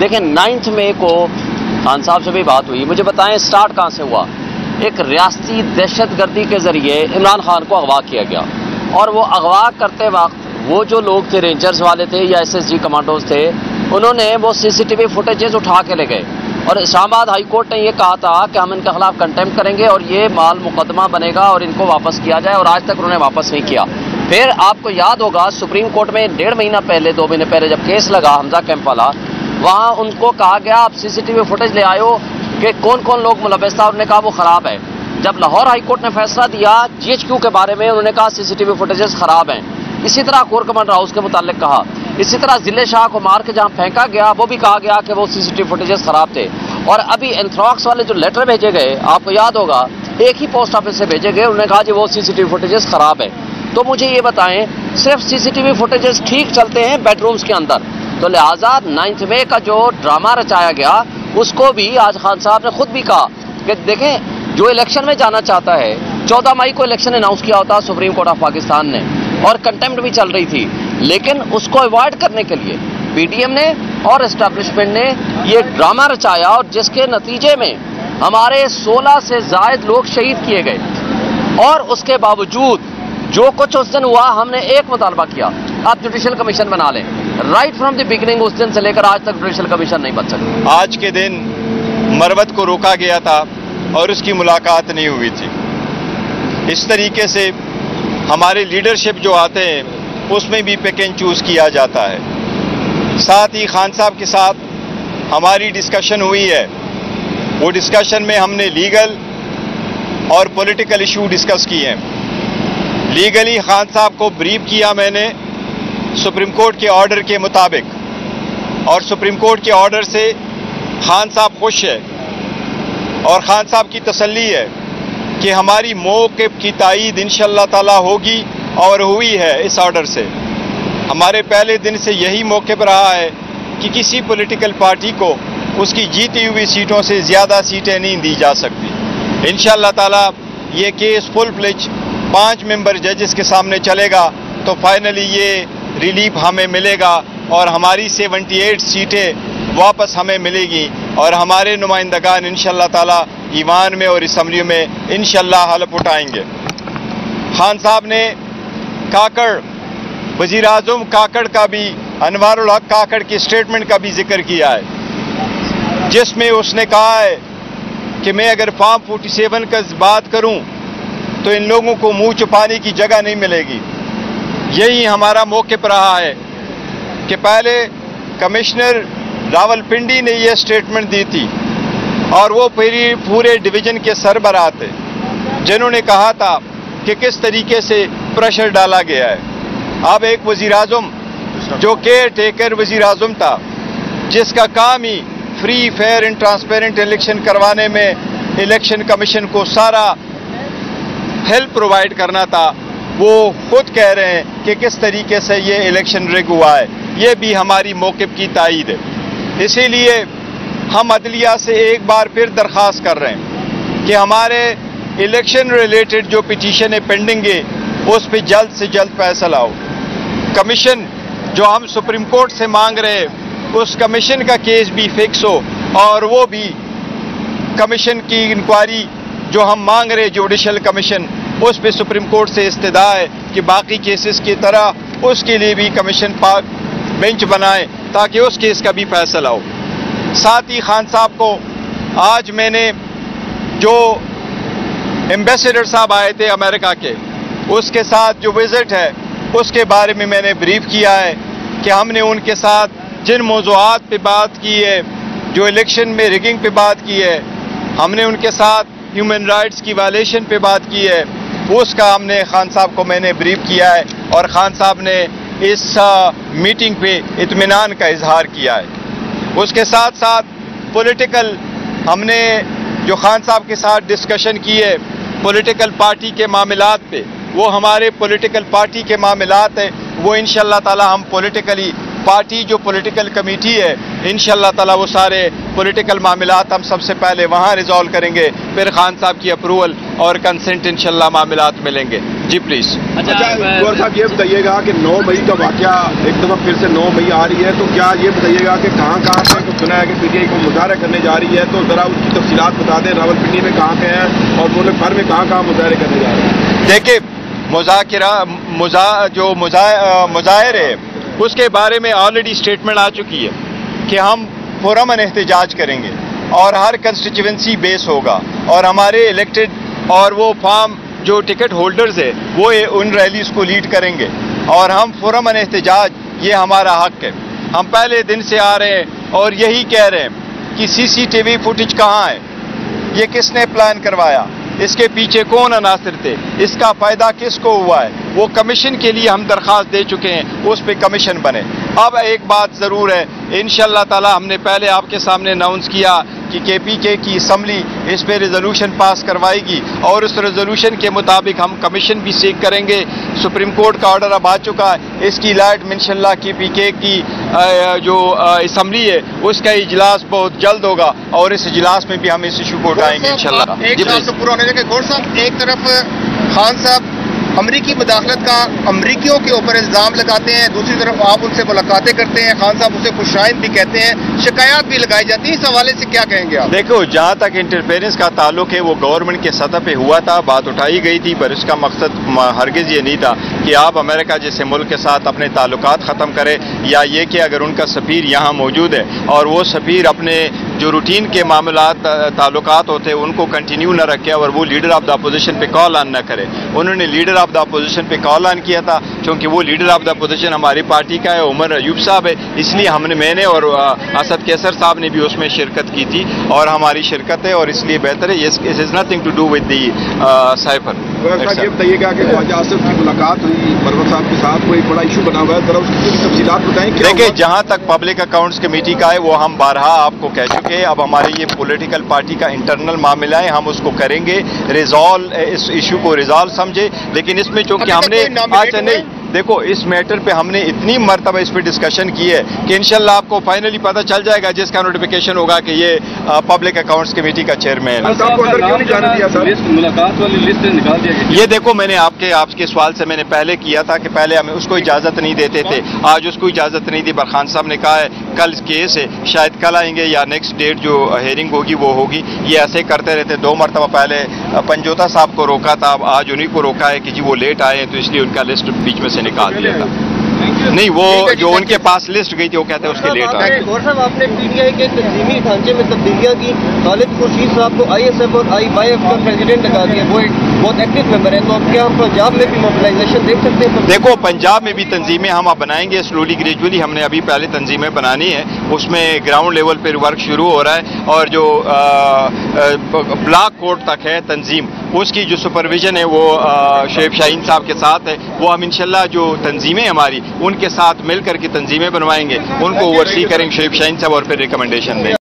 دیکھیں 9 مئی کو خان صاحب سے بھی بات ہوئی، مجھے بتائیں سٹارٹ کہاں سے ہوا؟ ایک ریاستی دہشت گردی کے ذریعے عمران خان کو اغوا کیا گیا، اور وہ اغوا کرتے وقت وہ جو لوگ تھے، رینجرز والے تھے یا SSG کمانڈوز تھے، انہوں نے وہ CCTV فوٹیجز اٹھا کے لے گئے، اور اسلام آباد ہائی کورٹ نے یہ کہا تھا کہ ہم ان کے خلاف کنٹمپٹ کریں گے اور یہ مال مقدمہ بنے گا اور ان کو واپس کیا جائے، اور آج تک انہوں نے واپس نہیں کیا۔ پھر آپ کو یاد ہوگا سپریم کورٹ میں 1.5 مہینہ پہلے 2 مہینے پہلے جب کیس لگا حمزہ کیمپ والا، وہاں ان کو کہا گیا آپ CCTV فوٹیج لے آئے ہو کہ کون کون لوگ ملوث تھا، انہوں نے کہا وہ خراب ہے۔ جب لاہور ہائی کورٹ نے فیصلہ دیا GHQ کے بارے میں، انہوں نے کہا CCTV فوٹیجز خراب ہیں۔ اسی طرح کور کمانڈر ہاؤس کے متعلق کہا، اسی طرح ضلع شاہ کو مار کے جہاں پھینکا گیا وہ بھی کہا گیا کہ وہ CCTV فوٹیجز خراب تھے۔ اور ابھی اینتھراکس والے جو لیٹر بھیجے گئے، آپ کو یاد ہوگا ایک ہی پوسٹ آفس سے بھیجے گئے، انہوں نے کہا جی وہ CCTV فوٹیجز خراب ہے۔ تو مجھے یہ بتائیں صرف CCTV فوٹیجز ٹھیک چلتے ہیں بیڈ رومز کے اندر، تو لہٰذا 9 مئی کا جو ڈرامہ رچایا گیا اس کو بھی آج خان صاحب نے خود بھی کہا کہ دیکھیں جو الیکشن میں جانا چاہتا ہے، 14 مئی کو الیکشن اناؤنس کیا ہوتا سپریم کورٹ آف پاکستان نے، اور کنٹمپٹ بھی چل رہی تھی، لیکن اس کو ایوائڈ کرنے کے لیے PDM نے اور اسٹیبلشمنٹ نے یہ ڈرامہ رچایا، اور جس کے نتیجے میں ہمارے 16 سے زائد لوگ شہید کیے گئے۔ اور اس کے باوجود جو کچھ اس دن ہوا، ہم نے ایک مطالبہ کیا، آپ جوڈیشل کمیشن بنا لیں۔ رائٹ فرام دی بگننگ اس دن سے لے کر آج تک جوڈیشل کمیشن نہیں بن سکا۔ آج کے دن مروت کو روکا گیا تھا اور اس کی ملاقات نہیں ہوئی تھی۔ اس طریقے سے ہمارے لیڈرشپ جو آتے ہیں اس میں بھی پک اینڈ چوز کیا جاتا ہے۔ ساتھ ہی خان صاحب کے ساتھ ہماری ڈسکشن ہوئی ہے، وہ ڈسکشن میں ہم نے لیگل اور پولیٹیکل ایشو ڈسکس کیے ہیں۔ لیگلی خان صاحب کو بریف کیا میں نے سپریم کورٹ کے آرڈر کے مطابق، اور سپریم کورٹ کے آرڈر سے خان صاحب خوش ہے، اور خان صاحب کی تسلی ہے کہ ہماری موقف کی تائید انشاءاللہ تعالی ہوگی، اور ہوئی ہے اس آرڈر سے۔ ہمارے پہلے دن سے یہی موقف رہا ہے کہ کسی پولیٹیکل پارٹی کو اس کی جیتی ہوئی سیٹوں سے زیادہ سیٹیں نہیں دی جا سکتی۔ انشاءاللہ تعالی یہ کیس فل فلیج 5 ممبر ججز کے سامنے چلے گا تو فائنلی یہ ریلیف ہمیں ملے گا، اور ہماری 78 سیٹیں واپس ہمیں ملے گی، اور ہمارے نمائندگان انشاءاللہ تعالی ایوان میں اور اسمبلی میں انشاءاللہ حلف اٹھائیں گے۔ خان صاحب نے کاکڑ، وزیر اعظم کاکڑ کا بھی، انوار الحق کاکڑ کی اسٹیٹمنٹ کا بھی ذکر کیا ہے، جس میں اس نے کہا ہے کہ میں اگر فارم 47 کا بات کروں تو ان لوگوں کو منہ چھپانے کی جگہ نہیں ملے گی۔ یہی ہمارا موقف رہا ہے کہ پہلے کمشنر راولپنڈی نے یہ اسٹیٹمنٹ دی تھی، اور وہ پورے ڈویژن کے سربراہ تھے جنہوں نے کہا تھا کہ کس طریقے سے پریشر ڈالا گیا ہے۔ اب ایک وزیر اعظم جو کیئر ٹیکر وزیر اعظم تھا، جس کا کام ہی free fair and transparent election کروانے میں الیکشن کمیشن کو سارا ہیلپ پرووائڈ کرنا تھا، وہ خود کہہ رہے ہیں کہ کس طریقے سے یہ الیکشن ریگ ہوا ہے۔ یہ بھی ہماری موقف کی تائید ہے۔ اسی لیے ہم عدلیہ سے ایک بار پھر درخواست کر رہے ہیں کہ ہمارے الیکشن ریلیٹڈ جو پٹیشن ہے پینڈنگ ہے، اس پہ جلد سے جلد فیصلہ ہو۔ کمیشن جو ہم سپریم کورٹ سے مانگ رہے اس کمیشن کا کیس بھی فکس ہو، اور وہ بھی کمیشن کی انکوائری جو ہم مانگ رہے جوڈیشل کمیشن، اس پہ سپریم کورٹ سے استدعا ہے کہ باقی کیسز کی طرح اس کے لیے بھی کمیشن پاک بینچ بنائے تاکہ اس کیس کا بھی فیصلہ ہو۔ ساتھ ہی خان صاحب کو آج میں نے جو ایمبیسڈر صاحب آئے تھے امریکہ کے، اس کے ساتھ جو وزٹ ہے اس کے بارے میں میں نے بریف کیا ہے کہ ہم نے ان کے ساتھ جن موضوعات پہ بات کی ہے، جو الیکشن میں ریگنگ پہ بات کی ہے، ہم نے ان کے ساتھ ہیومن رائٹس کی وائلیشن پہ بات کی ہے، اس کا ہم نے خان صاحب کو میں نے بریف کیا ہے، اور خان صاحب نے اس میٹنگ پہ اطمینان کا اظہار کیا ہے۔ اس کے ساتھ ساتھ پولیٹیکل ہم نے جو خان صاحب کے ساتھ ڈسکشن کی ہے پولیٹیکل پارٹی کے معاملات پہ، وہ ہمارے پولیٹیکل پارٹی کے معاملات ہیں، وہ انشاءاللہ تعالی ہم پولیٹیکلی پارٹی جو پولیٹیکل کمیٹی ہے انشاءاللہ تعالی وہ سارے پولیٹیکل معاملات ہم سب سے پہلے وہاں ریزالو کریں گے، پھر خان صاحب کی اپروول اور کنسنٹ انشاءاللہ معاملات ملیں گے۔ جی پلیز. اچھا گور صاحب یہ بتائیے گا کہ 9 مئی کا واقعہ ایک دفعہ پھر سے 9 مئی آ رہی ہے، تو کیا یہ بتائیے گا کہ کہاں سے تو سنا ہے کہ پی ٹی آئی کو مظاہرہ کرنے جا رہی ہے، تو ذرا اس کی تفصیلات بتا دیں. راولپنڈی میں کہاں پہ ہیں اور ملک بھر میں کہاں مظاہرے کرنے جا رہے ہیں؟ دیکھیں جو مظاہرے اس کے بارے میں آلریڈی اسٹیٹمنٹ آ چکی ہے کہ ہم پرامن احتجاج کریں گے اور ہر کنسٹیچوئنسی بیس ہوگا اور ہمارے الیکٹڈ اور وہ فارم جو ٹکٹ ہولڈرز ہے وہ ان ریلیز کو لیڈ کریں گے اور ہم پرامن احتجاج یہ ہمارا حق ہے. ہم پہلے دن سے آ رہے ہیں اور یہی کہہ رہے ہیں کہ سی سی ٹی وی فوٹیج کہاں ہے، یہ کس نے پلان کروایا، اس کے پیچھے کون عناصر تھے، اس کا فائدہ کس کو ہوا ہے. وہ کمیشن کے لیے ہم درخواست دے چکے ہیں، اس پہ کمیشن بنے. اب ایک بات ضرور ہے، انشاءاللہ تعالی ہم نے پہلے آپ کے سامنے اناؤنس کیا کہ KPK کی اسمبلی اس پہ ریزولوشن پاس کروائے گی اور اس ریزولوشن کے مطابق ہم کمیشن بھی سیک کریں گے. سپریم کورٹ کا آرڈر اب آ چکا ہے، اس کی لائٹ انشاءاللہ KPK کی جو اسمبلی ہے اس کا اجلاس بہت جلد ہوگا اور اس اجلاس میں بھی ہم اس ایشو کو اٹھائیں گے انشاءاللہ. ایک سال سے پورا ہونے کے گور صاحب، ایک طرف خان صاحب امریکی مداخلت کا امریکیوں کے اوپر الزام لگاتے ہیں، دوسری طرف آپ ان سے ملاقاتیں کرتے ہیں، خان صاحب اسے خوشائند بھی کہتے ہیں، شکایات بھی لگائی جاتی ہیں. اس حوالے سے کیا کہیں گے آپ؟ دیکھو جہاں تک انٹرفیرنس کا تعلق ہے وہ گورنمنٹ کے سطح پہ ہوا تھا، بات اٹھائی گئی تھی، پر اس کا مقصد ہرگز یہ نہیں تھا کہ آپ امریکہ جیسے ملک کے ساتھ اپنے تعلقات ختم کرے یا یہ کہ اگر ان کا سفیر یہاں موجود ہے اور وہ سفیر اپنے جو روٹین کے معاملات تعلقات ہوتے ہیں ان کو کنٹینیو نہ رکھے اور وہ لیڈر آف دا اپوزیشن پہ کال آن نہ کرے. انہوں نے لیڈر آف دا اپوزیشن پہ کال آن کیا تھا چونکہ وہ لیڈر آف دا اپوزیشن ہماری پارٹی کا ہے، عمر ایوب صاحب ہے، اس لیے میں نے اور اسد کیسر صاحب نے بھی اس میں شرکت کی تھی اور ہماری شرکت ہے اور اس لیے بہتر ہے. It has nothing to do with the cipher. یہ بتائیے گا کہ خواجہ آصف کی ملاقات ہوئی پروت صاحب کے ساتھ، وہ ایک بڑا ایشو بنا ہوا ہے، ذرا اس کی پوری تفصیلات بتائیں. دیکھیں جہاں تک پبلک اکاؤنٹس کمیٹی کا ہے وہ ہم بارہا آپ کو کہہ چکے ہیں. اب ہمارے یہ پولیٹیکل پارٹی کا انٹرنل معاملہ ہے، ہم اس کو کریں گے اس ایشو کو ریزالو سمجھے. لیکن اس میں چونکہ ہم نے نہیں دیکھو اس میٹر پہ ہم نے اتنی مرتبہ اس پہ ڈسکشن کی ہے کہ انشاءاللہ آپ کو فائنلی پتہ چل جائے گا جس کا نوٹیفیکیشن ہوگا کہ یہ پبلک اکاؤنٹس کمیٹی کا چیئرمین ہے. یہ دیکھو میں نے آپ کے سوال سے میں نے پہلے کیا تھا کہ پہلے ہمیں اس کو اجازت نہیں دیتے تھے، آج اس کو اجازت نہیں دی. برخان صاحب نے کہا ہے کل کیس ہے، شاید کل آئیں گے یا نیکسٹ ڈیٹ جو ہیئرنگ ہوگی وہ ہوگی. یہ ایسے کرتے رہتے. 2 مرتبہ پہلے پنجوتا صاحب کو روکا تھا، آج انہیں کو روکا ہے کہ جی وہ لیٹ آئے ہیں تو اس لیے ان کا لسٹ بیچ میں سے نکال دیا تھا. نہیں وہ جو ان کے پاس لسٹ گئی تھی وہ کہتے ہیں اس کے لیٹ آئے. گور صاحب آپ نے PTI کے تنظیمی ڈھانچے میں تبدیلیاں کی، خالد خورشید صاحب کو ISF اور IYF کا پریزیڈنٹ لگا دیا، وہ ایک بہت ایکٹیو ممبر ہیں، تو اب کیا ہم پنجاب میں بھی موبلائزیشن دیکھ سکتے ہیں؟ دیکھو پنجاب میں بھی تنظیمیں ہم اب بنائیں گے سلولی گریجولی. ہم نے ابھی پہلے تنظیمیں بنانی ہیں، اس میں گراؤنڈ لیول پہ ورک شروع ہو رہا ہے اور جو بلاک کوڈ تک ہے تنظیم اس کی جو سپرویژن ہے وہ شعیب شاہین صاحب کے ساتھ ہے. وہ ہم انشاءاللہ جو تنظیمیں ہماری ان کے ساتھ مل کر کے تنظیمیں بنوائیں گے، ان کو اوورسی کریں گے شعیب شاہین صاحب اور پھر ریکمنڈیشن دیں گے.